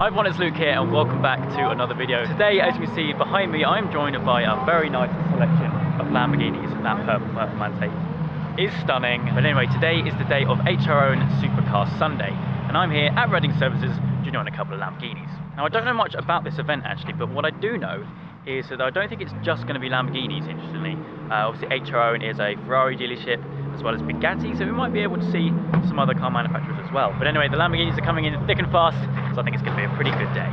Hi everyone, it's Luke here and welcome back to another video. Today, as you can see behind me, I'm joined by a very nice selection of Lamborghinis. That purple Performante is stunning. But anyway, today is the day of Owen Supercar Sunday and I'm here at Reading Services to join a couple of Lamborghinis. Now I don't know much about this event actually, but what I do know is that I don't think it's just going to be Lamborghinis, interestingly. Obviously Owen is a Ferrari dealership as well as Bugatti, so we might be able to see some other car manufacturers as well. But anyway, the Lamborghinis are coming in thick and fast, so I think it's going to be a pretty good day.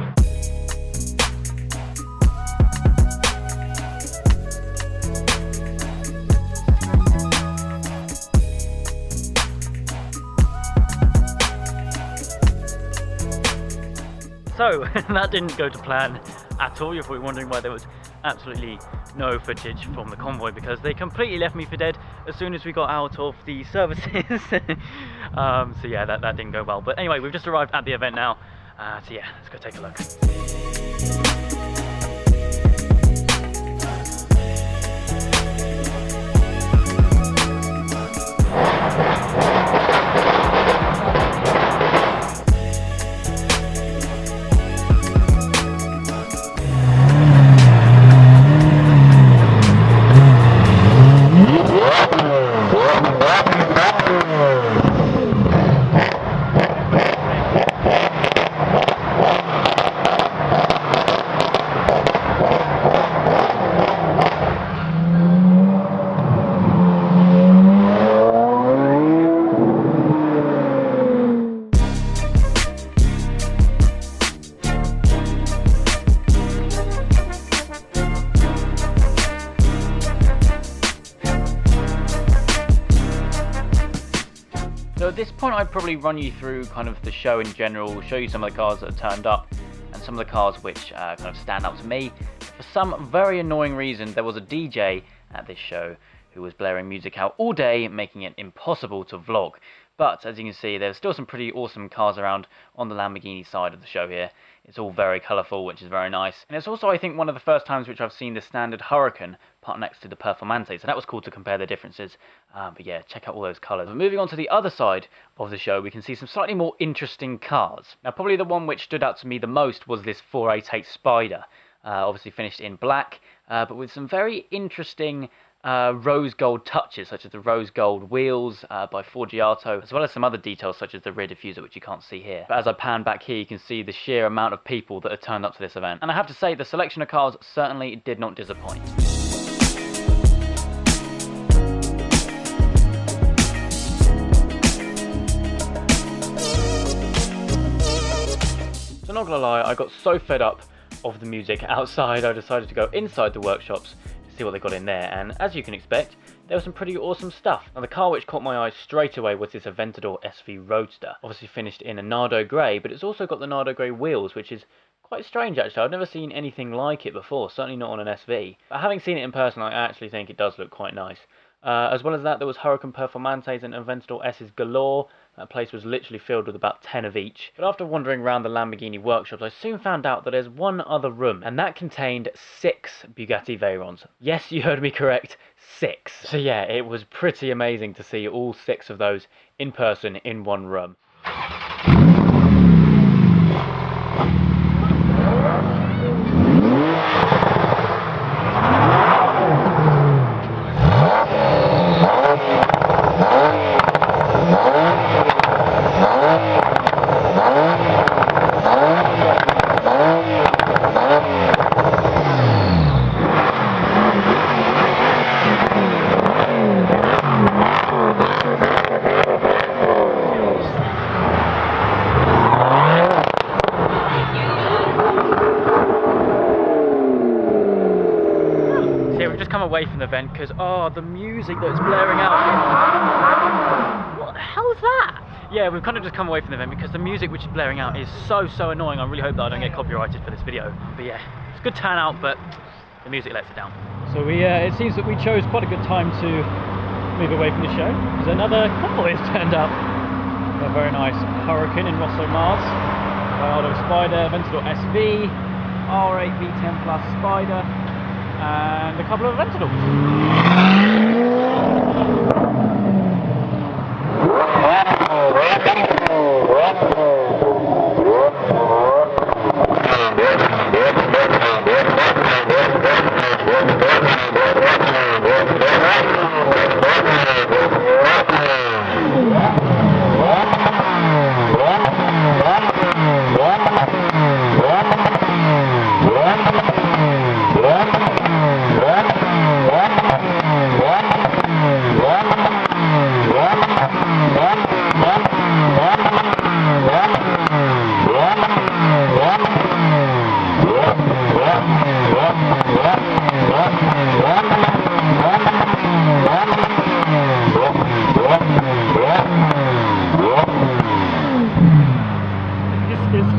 So, that didn't go to plan at all. You're probably wondering why there was absolutely no footage from the convoy, because they completely left me for dead as soon as we got out of the services. So yeah, that didn't go well. But anyway, we've just arrived at the event now. So yeah, let's go take a look. So at this point I'd probably run you through kind of the show in general, show you some of the cars that are turned up and some of the cars which kind of stand out to me. For some very annoying reason there was a DJ at this show who was blaring music out all day, making it impossible to vlog. But as you can see, there's still some pretty awesome cars around on the Lamborghini side of the show here. It's all very colourful, which is very nice. And it's also, I think, one of the first times which I've seen the standard Huracan parked next to the Performante, so that was cool to compare the differences. But yeah, check out all those colours. But moving on to the other side of the show, we can see some slightly more interesting cars. Now, probably the one which stood out to me the most was this 488 Spider. Obviously finished in black, but with some very interesting rose gold touches, such as the rose gold wheels by Forgiato, as well as some other details such as the rear diffuser, which you can't see here. But as I pan back here, you can see the sheer amount of people that have turned up to this event. And I have to say, the selection of cars certainly did not disappoint. So not gonna lie, I got so fed up of the music outside, I decided to go inside the workshops to see what they got in there, and as you can expect, there was some pretty awesome stuff. Now the car which caught my eye straight away was this Aventador SV Roadster, obviously finished in a Nardo Grey, but it's also got the Nardo Grey wheels, which is quite strange actually. I've never seen anything like it before, certainly not on an SV. But having seen it in person, I actually think it does look quite nice. As well as that, there was Huracan Performantes and Aventador S's galore. That place was literally filled with about 10 of each. But after wandering around the Lamborghini workshops, I soon found out that there's one other room, and that contained 6 Bugatti Veyrons. Yes, you heard me correct, 6. So yeah, it was pretty amazing to see all 6 of those in person in one room. Come away from the event because the music that's blaring out. What the hell is that? Yeah, we've kind of just come away from the event because the music which is blaring out is so annoying. I really hope that I don't get copyrighted for this video. But yeah, it's a good turnout, but the music lets it down. So it seems that we chose quite a good time to move away from the show because another convoy has turned up. A very nice Huracan in Rosso Mars, Gallardo Spider, Aventador SV, R8 V10 Plus Spider, and a couple of Aventadors.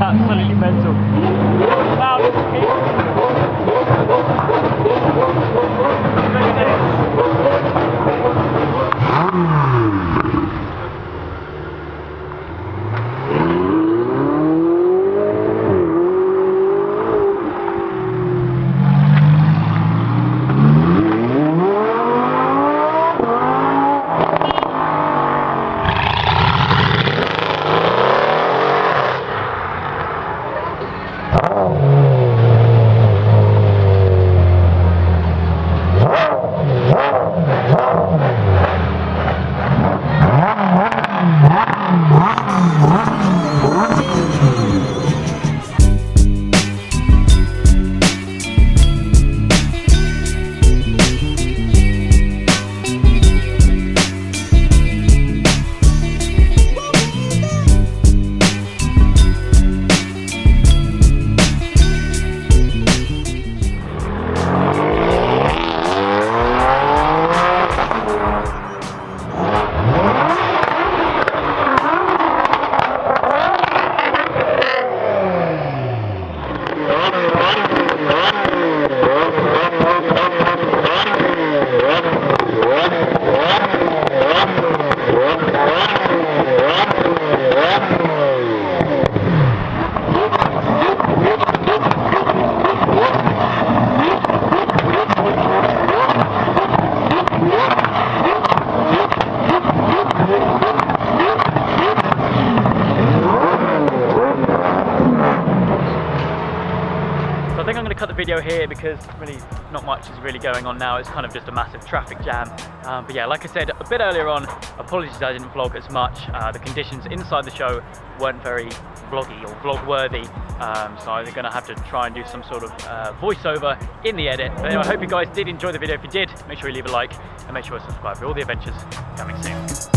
Absolutely mental. Wow, look at So I think I'm going to cut the video here because really not much is really going on now. It's kind of just a massive traffic jam. But yeah, like I said a bit earlier on, apologies I didn't vlog as much. The conditions inside the show weren't very vloggy or vlog worthy. So I'm going to have to try and do some sort of voiceover in the edit. But anyway, I hope you guys did enjoy the video. If you did, make sure you leave a like and make sure you subscribe for all the adventures coming soon.